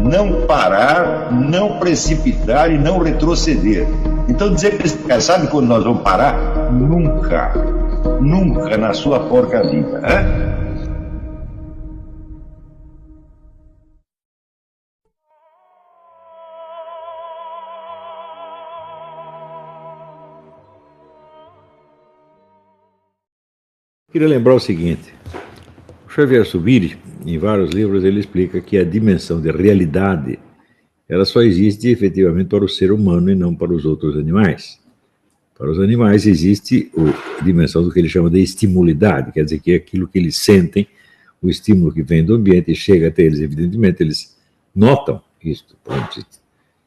não parar, não precipitar e não retroceder. Então dizer para esse cara, sabe quando nós vamos parar? Nunca, nunca na sua porca vida, né? Queria lembrar o seguinte, o Xavier Subiri, em vários livros, ele explica que a dimensão de realidade, ela só existe efetivamente para o ser humano e não para os outros animais. Para os animais existe a dimensão do que ele chama de estimulidade, quer dizer que é aquilo que eles sentem, o estímulo que vem do ambiente e chega até eles, evidentemente, eles notam isto.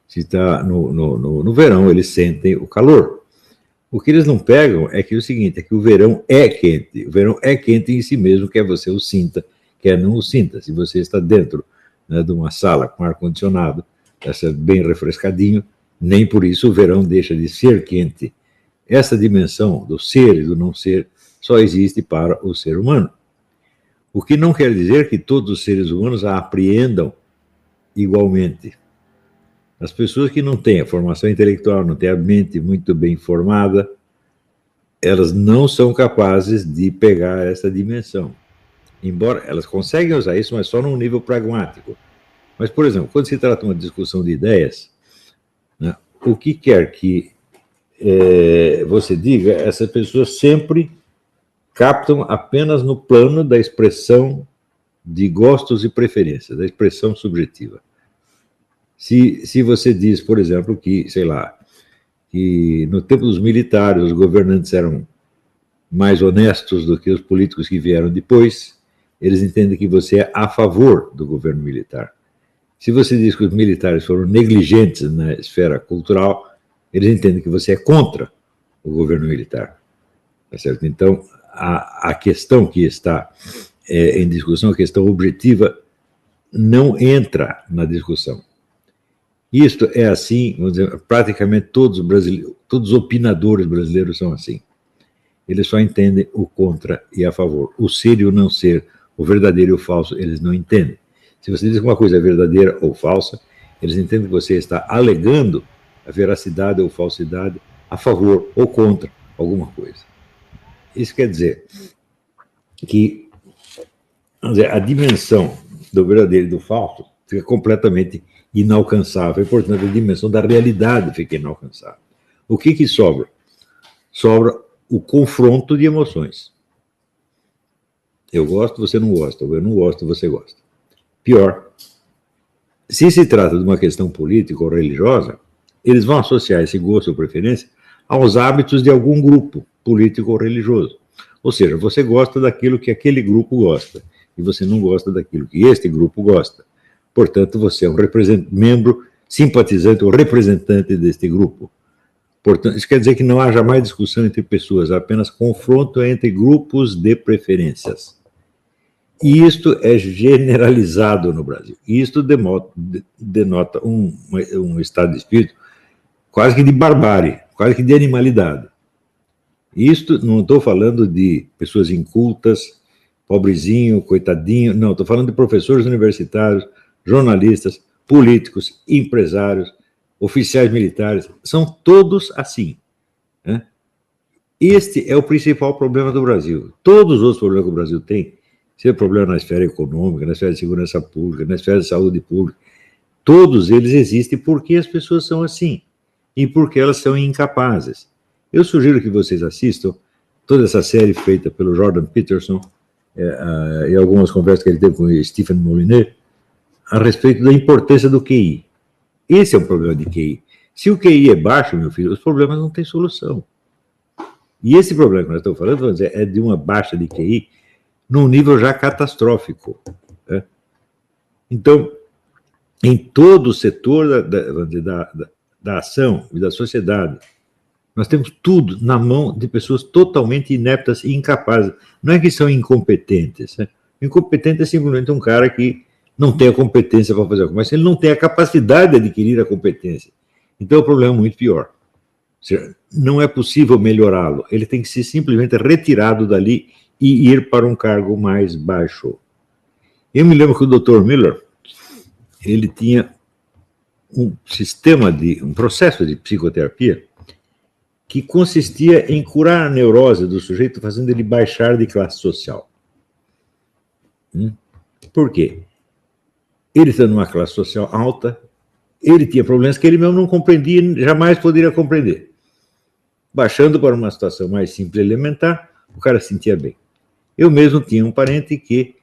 Se está no verão, eles sentem o calor. O que eles não pegam é que o seguinte, é que o verão é quente. O verão é quente em si mesmo, quer você o sinta, quer não o sinta. Se você está dentro, né, de uma sala com ar-condicionado, bem refrescadinho, nem por isso o verão deixa de ser quente. Essa dimensão do ser e do não ser só existe para o ser humano. O que não quer dizer que todos os seres humanos a apreendam igualmente. As pessoas que não têm a formação intelectual, não têm a mente muito bem formada, elas não são capazes de pegar essa dimensão. Embora elas conseguem usar isso, mas só num nível pragmático. Mas, por exemplo, quando se trata de uma discussão de ideias, né, o que quer que você diga, essas pessoas sempre captam apenas no plano da expressão de gostos e preferências, da expressão subjetiva. Se você diz, por exemplo, que, sei lá, que no tempo dos militares os governantes eram mais honestos do que os políticos que vieram depois, eles entendem que você é a favor do governo militar. Se você diz que os militares foram negligentes na esfera cultural, eles entendem que você é contra o governo militar. Tá certo? Então, a questão que está em discussão, a questão objetiva, não entra na discussão. Isto é assim, vamos dizer, praticamente todos os opinadores brasileiros são assim. Eles só entendem o contra e a favor. O ser e o não ser, o verdadeiro e o falso, eles não entendem. Se você diz que uma coisa é verdadeira ou falsa, eles entendem que você está alegando a veracidade ou falsidade a favor ou contra alguma coisa. Isso quer dizer que, vamos dizer, a dimensão do verdadeiro e do falso fica completamente inalcançável, e, portanto, a dimensão da realidade fica inalcançável. O que sobra? Sobra o confronto de emoções. Eu gosto, você não gosta, ou eu não gosto, você gosta. Pior, se se trata de uma questão política ou religiosa, eles vão associar esse gosto ou preferência aos hábitos de algum grupo político ou religioso. Ou seja, você gosta daquilo que aquele grupo gosta, e você não gosta daquilo que este grupo gosta. Portanto, você é um membro, simpatizante ou representante deste grupo. Portanto, isso quer dizer que não há jamais discussão entre pessoas, há apenas confronto entre grupos de preferências. E isto é generalizado no Brasil. Isto denota um estado de espírito quase que de barbárie, quase que de animalidade. Isto não estou falando de pessoas incultas, pobrezinho, coitadinho, não, estou falando de professores universitários, jornalistas, políticos, empresários, oficiais militares, são todos assim, né? Este é o principal problema do Brasil. Todos os outros problemas que o Brasil tem, seja problema na esfera econômica, na esfera de segurança pública, na esfera de saúde pública, todos eles existem porque as pessoas são assim e porque elas são incapazes. Eu sugiro que vocês assistam toda essa série feita pelo Jordan Peterson e algumas conversas que ele teve com o Stephen Molyneux a respeito da importância do QI. Esse é um problema de QI. Se o QI é baixo, meu filho, os problemas não têm solução. E esse problema que nós estamos falando, vamos dizer, é de uma baixa de QI num nível já catastrófico, né? Então, em todo o setor da ação e da sociedade, nós temos tudo na mão de pessoas totalmente ineptas e incapazes. Não é que são incompetentes, né? Incompetente é simplesmente um cara que não tem a competência para fazer algo, mas ele não tem a capacidade de adquirir a competência. Então, o problema é muito pior. Ou seja, não é possível melhorá-lo. Ele tem que ser simplesmente retirado dali e ir para um cargo mais baixo. Eu me lembro que o Dr. Miller, ele tinha um processo de psicoterapia que consistia em curar a neurose do sujeito, fazendo ele baixar de classe social. Por quê? Ele está numa classe social alta, ele tinha problemas que ele mesmo não compreendia e jamais poderia compreender. Baixando para uma situação mais simples e elementar, o cara se sentia bem. Eu mesmo tinha um parente que,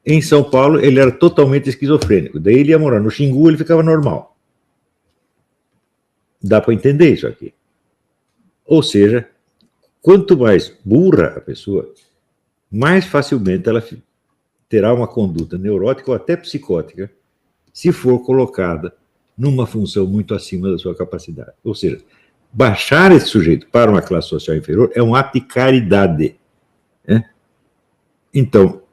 em São Paulo, ele era totalmente esquizofrênico. Daí ele ia morar no Xingu, ele ficava normal. Dá para entender isso aqui. Ou seja, quanto mais burra a pessoa, mais facilmente ela terá uma conduta neurótica ou até psicótica, se for colocada numa função muito acima da sua capacidade. Ou seja, baixar esse sujeito para uma classe social inferior é um ato de caridade. Então,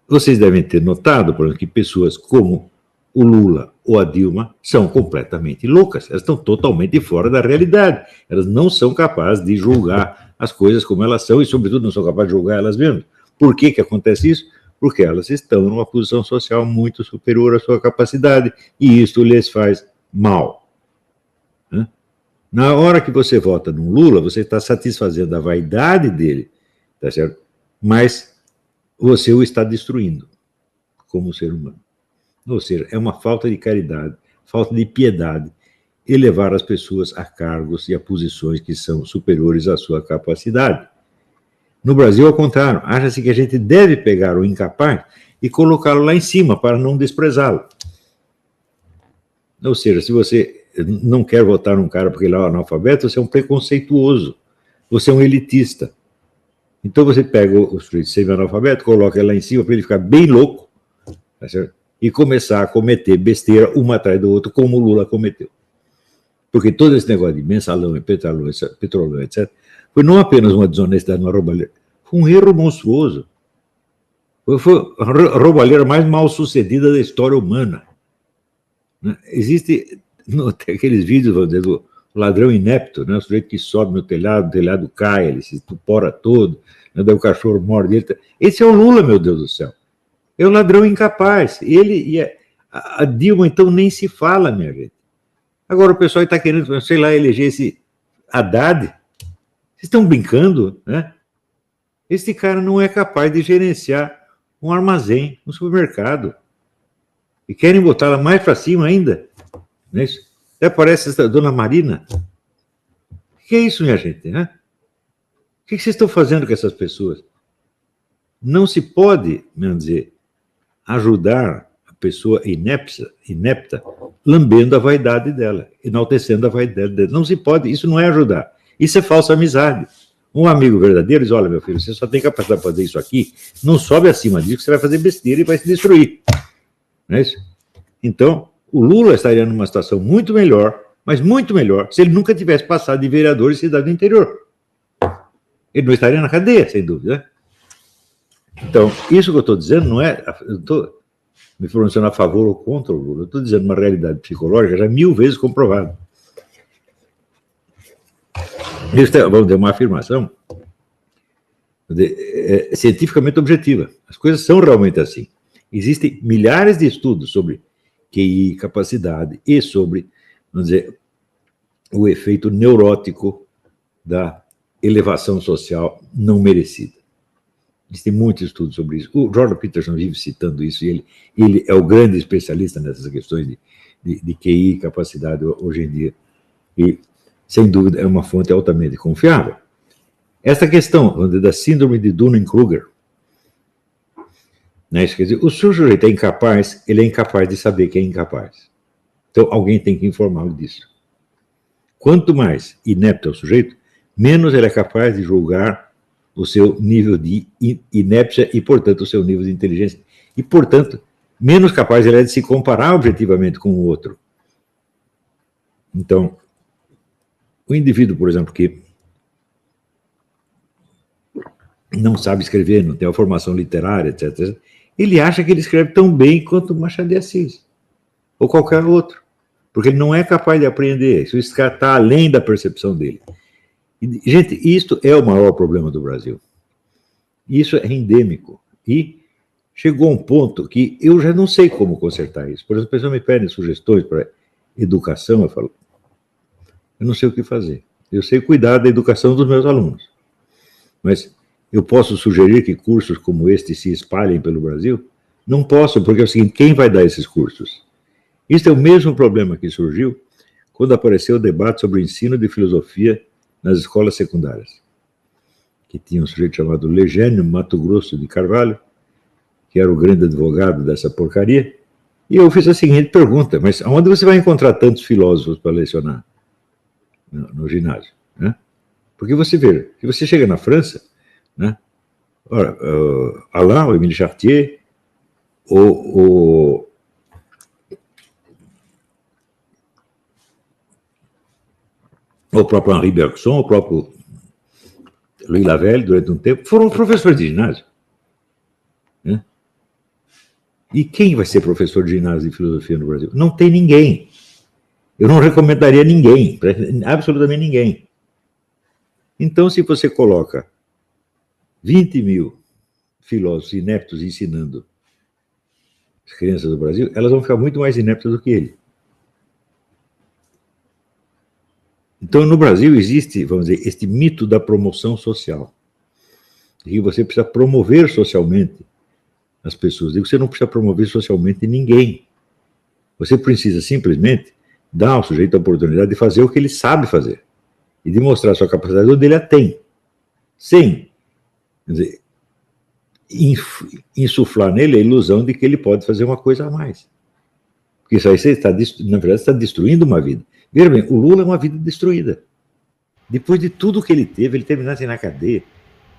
vocês devem ter notado, por exemplo, que pessoas como o Lula ou a Dilma são completamente loucas. Elas estão totalmente fora da realidade. Elas não são capazes de julgar as coisas como elas são e, sobretudo, não são capazes de julgar elas mesmas. Por que que acontece isso? Porque elas estão numa posição social muito superior à sua capacidade e isso lhes faz mal. Na hora que você vota no Lula, você está satisfazendo a vaidade dele, tá certo? Mas você o está destruindo como ser humano. Ou seja, é uma falta de caridade, falta de piedade, elevar as pessoas a cargos e a posições que são superiores à sua capacidade. No Brasil, ao contrário, acha-se que a gente deve pegar o incapaz e colocá-lo lá em cima para não desprezá-lo. Ou seja, se você não quer votar num cara porque ele é um analfabeto, você é um preconceituoso, você é um elitista. Então você pega o sujeito semi-analfabeto, coloca ele lá em cima para ele ficar bem louco, tá certo? E começar a cometer besteira uma atrás do outro, como o Lula cometeu. Porque todo esse negócio de mensalão e petrolão, etc., foi não apenas uma desonestidade, uma roubalheira, foi um erro monstruoso. Foi a roubalheira mais mal sucedida da história humana. Existe aqueles vídeos, vamos dizer, do ladrão inepto, né? O sujeito que sobe no telhado, o telhado cai, ele se estupora todo, né? Daí o cachorro morde ele. Esse é o Lula, meu Deus do céu. É o ladrão incapaz. Ele e a Dilma, então, nem se fala, minha gente. Agora o pessoal está querendo, sei lá, eleger esse Haddad. Vocês estão brincando, né? Esse cara não é capaz de gerenciar um armazém, um supermercado. E querem botá-la mais para cima ainda. Não é isso? Até parece essa dona Marina. O que é isso, minha gente? Né? O que vocês estão fazendo com essas pessoas? Não se pode, vamos dizer, ajudar a pessoa inepta, lambendo a vaidade dela, enaltecendo a vaidade dela. Não se pode, isso não é ajudar. Isso é falsa amizade. Um amigo verdadeiro diz, olha, meu filho, você só tem capacidade de fazer isso aqui, não sobe acima disso, que você vai fazer besteira e vai se destruir. Não é isso? Então, o Lula estaria numa situação muito melhor, mas muito melhor, se ele nunca tivesse passado de vereador em cidade do interior. Ele não estaria na cadeia, sem dúvida. Né? Então, isso que eu estou dizendo não é... Eu estou me pronunciando a favor ou contra o Lula, eu estou dizendo uma realidade psicológica já 1000 vezes comprovada. Isso é, vamos dizer, uma afirmação cientificamente objetiva. As coisas são realmente assim. Existem milhares de estudos sobre QI, capacidade e sobre, vamos dizer, o efeito neurótico da elevação social não merecida. Existem muitos estudos sobre isso. O Jordan Peterson vive citando isso, e ele é o grande especialista nessas questões de QI, capacidade hoje em dia. E, sem dúvida, é uma fonte altamente confiável. Esta questão, vamos dizer, da síndrome de Dunning-Kruger, né? Quer dizer, o sujeito é incapaz, ele é incapaz de saber que é incapaz. Então, alguém tem que informá-lo disso. Quanto mais inepto é o sujeito, menos ele é capaz de julgar o seu nível de inépcia e, portanto, o seu nível de inteligência. E, portanto, menos capaz ele é de se comparar objetivamente com o outro. Então, o indivíduo, por exemplo, que não sabe escrever, não tem a formação literária, etc., ele acha que ele escreve tão bem quanto Machado de Assis, ou qualquer outro, porque ele não é capaz de aprender, isso está além da percepção dele. E, gente, isto é o maior problema do Brasil. Isso é endêmico. E chegou a um ponto que eu já não sei como consertar isso. Por exemplo, a pessoa me pede sugestões para educação, eu falo, eu não sei o que fazer. Eu sei cuidar da educação dos meus alunos, mas eu posso sugerir que cursos como este se espalhem pelo Brasil? Não posso, porque é o seguinte, quem vai dar esses cursos? Isso é o mesmo problema que surgiu quando apareceu o debate sobre o ensino de filosofia nas escolas secundárias, que tinha um sujeito chamado Legênio Mato Grosso de Carvalho, que era o grande advogado dessa porcaria, e eu fiz a seguinte pergunta, mas onde você vai encontrar tantos filósofos para lecionar no ginásio? Né? Porque você vê, se você chega na França, né, ora, Alain, o Émile Chartier, o próprio Henri Bergson, o próprio Louis Lavelle, durante um tempo, foram professores de ginásio. Né? E quem vai ser professor de ginásio de filosofia no Brasil? Não tem ninguém. Eu não recomendaria ninguém, absolutamente ninguém. Então, se você coloca 20 mil filósofos ineptos ensinando as crianças do Brasil, elas vão ficar muito mais ineptas do que ele. Então, no Brasil existe, vamos dizer, este mito da promoção social. E você precisa promover socialmente as pessoas. E você não precisa promover socialmente ninguém. Você precisa simplesmente dar ao sujeito a oportunidade de fazer o que ele sabe fazer. E de mostrar a sua capacidade onde ele a tem. Sem, quer dizer, insuflar nele a ilusão de que ele pode fazer uma coisa a mais. Porque isso aí você está, na verdade, está destruindo uma vida. Veja bem, o Lula é uma vida destruída. Depois de tudo que ele teve, ele terminasse na cadeia,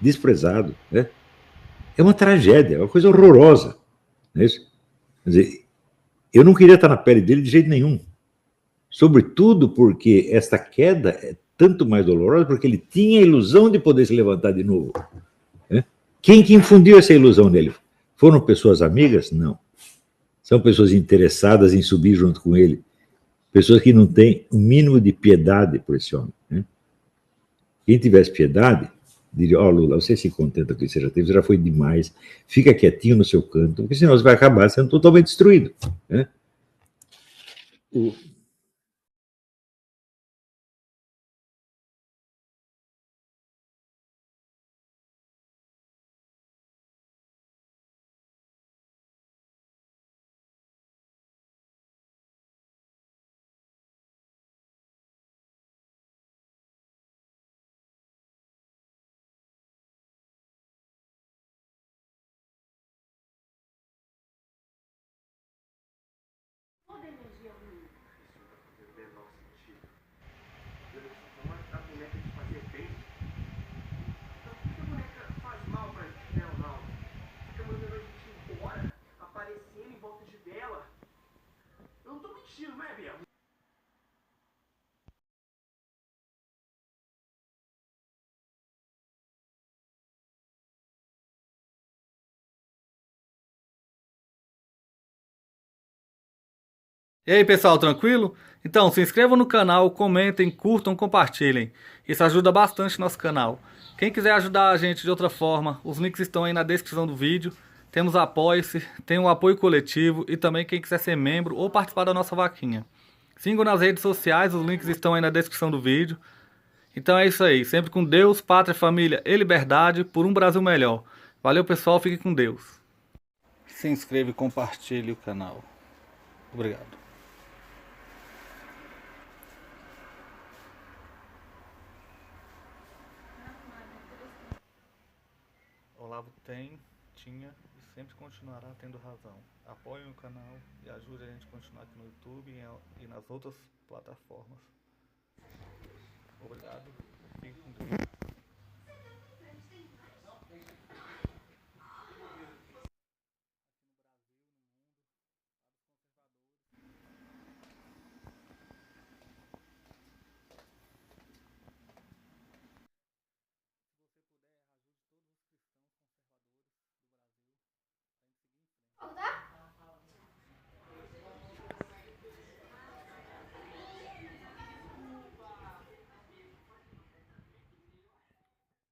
desprezado. Né? É uma tragédia, é uma coisa horrorosa. Não é isso? Quer dizer, eu não queria estar na pele dele de jeito nenhum. Sobretudo porque esta queda é tanto mais dolorosa porque ele tinha a ilusão de poder se levantar de novo. Né? Quem que infundiu essa ilusão nele? Foram pessoas amigas? Não. São pessoas interessadas em subir junto com ele. Pessoas que não têm o mínimo de piedade por esse homem. Né? Quem tivesse piedade, diria, ó, Lula, você se contenta com o que você já teve, você já foi demais, fica quietinho no seu canto, porque senão você vai acabar sendo totalmente destruído. Né? E aí pessoal, tranquilo? Então se inscrevam no canal, comentem, curtam, compartilhem. Isso ajuda bastante o nosso canal. Quem quiser ajudar a gente de outra forma, os links estão aí na descrição do vídeo. Temos Apoie-se, tem o apoio coletivo e também quem quiser ser membro ou participar da nossa vaquinha. Sigam nas redes sociais, os links estão aí na descrição do vídeo. Então é isso aí, sempre com Deus, pátria, família e liberdade por um Brasil melhor. Valeu pessoal, fiquem com Deus. Se inscreva e compartilhe o canal. Obrigado. Olavo tinha e sempre continuará tendo razão. Apoie o canal e ajude a gente a continuar aqui no YouTube e nas outras plataformas. Obrigado. Fique com Deus.